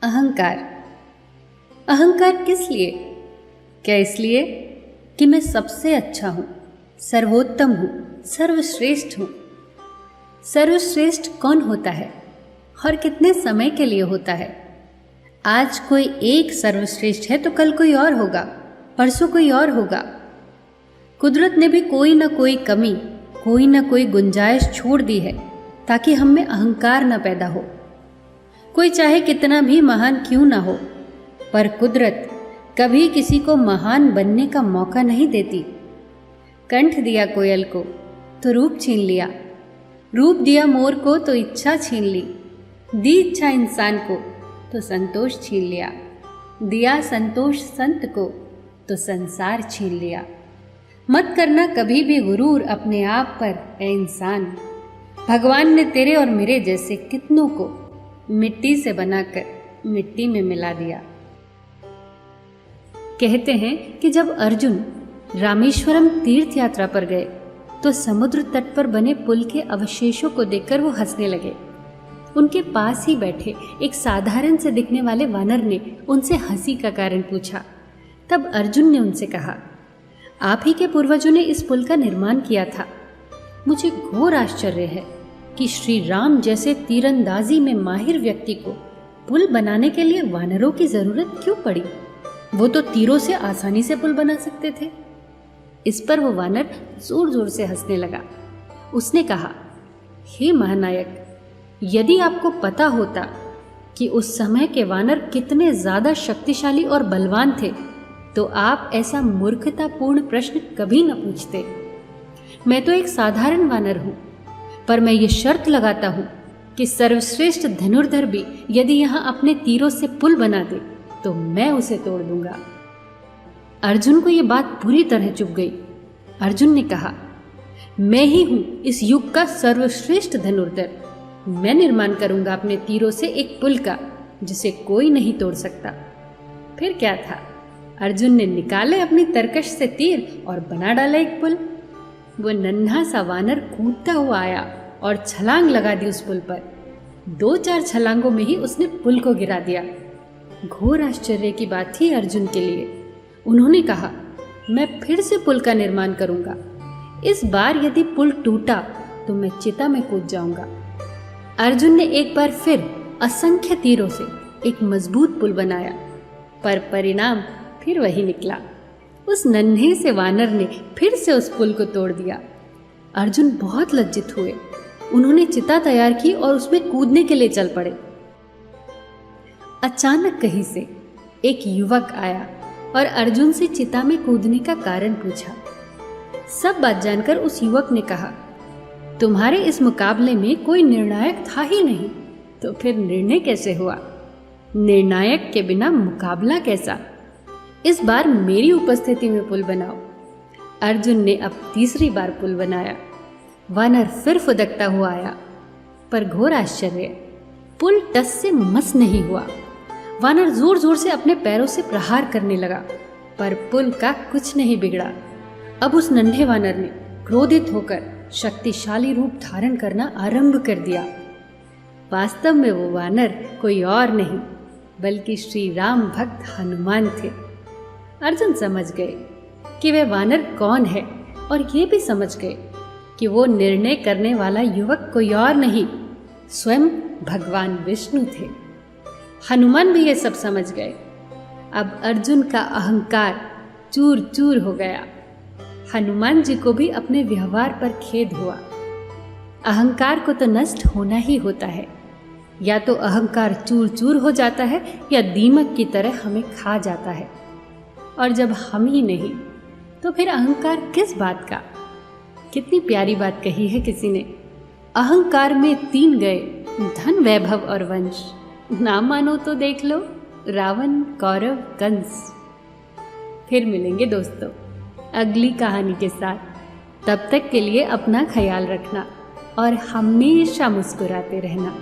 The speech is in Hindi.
अहंकार। अहंकार किस लिए? क्या इसलिए कि मैं सबसे अच्छा हूँ, सर्वोत्तम हूँ, सर्वश्रेष्ठ हूँ। सर्वश्रेष्ठ कौन होता है और कितने समय के लिए होता है? आज कोई एक सर्वश्रेष्ठ है तो कल कोई और होगा, परसों कोई और होगा। कुदरत ने भी कोई ना कोई कमी, कोई ना कोई गुंजाइश छोड़ दी है ताकि हम में अहंकार न पैदा हो। कोई चाहे कितना भी महान क्यों ना हो, पर कुदरत कभी किसी को महान बनने का मौका नहीं देती। कंठ दिया कोयल को तो रूप छीन लिया, रूप दिया मोर को तो इच्छा छीन ली, दी इच्छा इंसान को तो संतोष छीन लिया, दिया संतोष संत को तो संसार छीन लिया। मत करना कभी भी गुरूर अपने आप पर ए इंसान। भगवान ने तेरे और मेरे जैसे कितनों को मिट्टी से बनाकर मिट्टी में मिला दिया। कहते हैं कि जब अर्जुन रामेश्वरम तीर्थ यात्रा पर गए तो समुद्र तट पर बने पुल के अवशेषों को देखकर वो हंसने लगे। उनके पास ही बैठे एक साधारण से दिखने वाले वानर ने उनसे हंसी का कारण पूछा। तब अर्जुन ने उनसे कहा, आप ही के पूर्वजों ने इस पुल का निर्माण किया था। मुझे घोर आश्चर्य है कि श्री राम जैसे तीरंदाजी में माहिर व्यक्ति को पुल बनाने के लिए वानरों की जरूरत क्यों पड़ी? वो तो तीरों से आसानी से पुल बना सकते थे। इस पर वो वानर जोर जोर से हंसने लगा। उसने कहा, हे महानायक, यदि आपको पता होता कि उस समय के वानर कितने ज्यादा शक्तिशाली और बलवान थे तो आप ऐसा मूर्खतापूर्ण प्रश्न कभी न पूछते। मैं तो एक साधारण वानर हूं, पर मैं ये शर्त लगाता हूं कि सर्वश्रेष्ठ धनुर्धर भी यदि यहां अपने तीरों से पुल बना दे तो मैं उसे तोड़ दूंगा। अर्जुन को यह बात पूरी तरह चुभ गई। अर्जुन ने कहा, मैं ही हूं इस युग का सर्वश्रेष्ठ धनुर्धर। मैं निर्माण करूंगा अपने तीरों से एक पुल का जिसे कोई नहीं तोड़ सकता। फिर क्या था, अर्जुन ने निकाले अपनी तरकश से तीर और बना डाला एक पुल। वो नन्हा सा वानर कूदता हुआ आया और छलांग लगा दी उस पुल पर। 2-4 छलांगों में ही उसने पुल को गिरा दिया। घोर आश्चर्य की बात थी अर्जुन के लिए। उन्होंने कहा, मैं फिर से पुल का निर्माण करूंगा। इस बार यदि पुल टूटा तो मैं चिता में कूद जाऊंगा। अर्जुन ने एक बार फिर असंख्य तीरों से एक मजबूत पुल बनाया, पर परिणाम फिर वही निकला। उस नन्हे से वानर ने फिर से उस पुल को तोड़ दिया। अर्जुन बहुत लज्जित हुए। उन्होंने चिता तैयार की और उसमें कूदने के लिए चल पड़े। अचानक कहीं से एक युवक आया और अर्जुन से चिता में कूदने का कारण पूछा। सब बात जानकर उस युवक ने कहा, तुम्हारे इस मुकाबले में कोई निर्णायक था ही नहीं, तो फिर निर्णय कैसे हुआ? निर्णायक के बिना मुकाबला कैसा? इस बार मेरी उपस्थिति में पुल बनाओ। अर्जुन ने अब तीसरी बार पुल बनाया। वानर फिर फुदकता हुआ आया, पर घोर आश्चर्य, पुल टस से मस नहीं हुआ। वानर जोर जोर से अपने पैरों से प्रहार करने लगा, पर पुल का कुछ नहीं बिगड़ा। अब उस नन्हे वानर ने क्रोधित होकर शक्तिशाली रूप धारण करना आरंभ कर दिया। वास्तव में वो वानर कोई और नहीं बल्कि श्री राम भक्त हनुमान थे। अर्जुन समझ गए कि वे वानर कौन है और ये भी समझ गए कि वो निर्णय करने वाला युवक कोई और नहीं, स्वयं भगवान विष्णु थे। हनुमान भी ये सब समझ गए। अब अर्जुन का अहंकार चूर चूर हो गया। हनुमान जी को भी अपने व्यवहार पर खेद हुआ। अहंकार को तो नष्ट होना ही होता है। या तो अहंकार चूर चूर हो जाता है या दीमक की तरह हमें खा जाता है। और जब हम ही नहीं तो फिर अहंकार किस बात का? कितनी प्यारी बात कही है किसी ने, अहंकार में 3 गए, धन वैभव और वंश। ना मानो तो देख लो रावण, कौरव, कंस। फिर मिलेंगे दोस्तों अगली कहानी के साथ। तब तक के लिए अपना ख्याल रखना और हमेशा मुस्कुराते रहना।